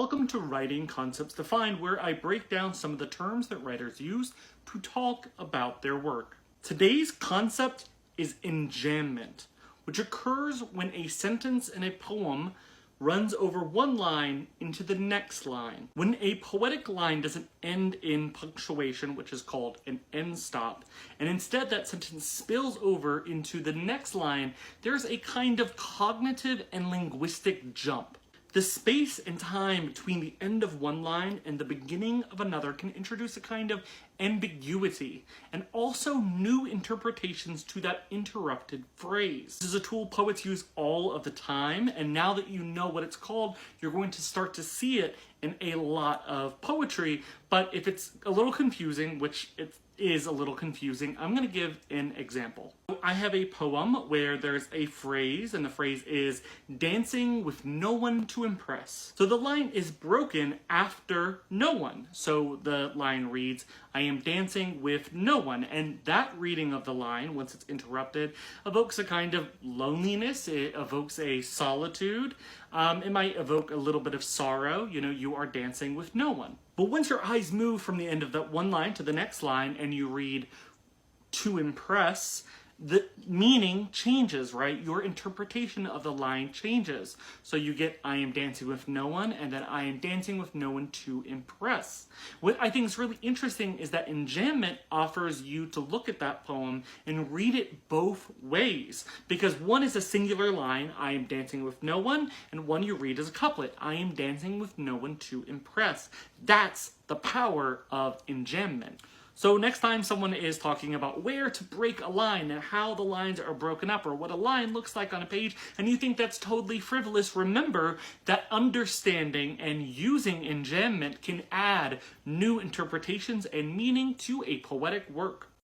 Welcome to Writing Concepts Defined, where I break down some of the terms that writers use to talk about their work. Today's concept is enjambment, which occurs when a sentence in a poem runs over one line into the next line. When a poetic line doesn't end in punctuation, which is called an end stop, and instead that sentence spills over into the next line, there's a kind of cognitive and linguistic jump. The space and time between the end of one line and the beginning of another can introduce a kind of ambiguity and also new interpretations to that interrupted phrase. This is a tool poets use all of the time, and now that you know what it's called, you're going to start to see it in a lot of poetry. But if it's a little confusing, which it is a little confusing, I'm going to give an example. I have a poem where there's a phrase, and the phrase is dancing with no one to impress. So the line is broken after no one. So the line reads, I am dancing with no one. And that reading of the line, once it's interrupted, evokes a kind of loneliness. It evokes a solitude. It might evoke a little bit of sorrow. You know, you are dancing with no one. But once your eyes move from the end of that one line to the next line and you read to impress, the meaning changes, right? Your interpretation of the line changes. So you get, I am dancing with no one, and then I am dancing with no one to impress. What I think is really interesting is that enjambment offers you to look at that poem and read it both ways. Because one is a singular line, I am dancing with no one, and one you read as a couplet, I am dancing with no one to impress. That's the power of enjambment. So next time someone is talking about where to break a line and how the lines are broken up or what a line looks like on a page, and you think that's totally frivolous, remember that understanding and using enjambment can add new interpretations and meaning to a poetic work.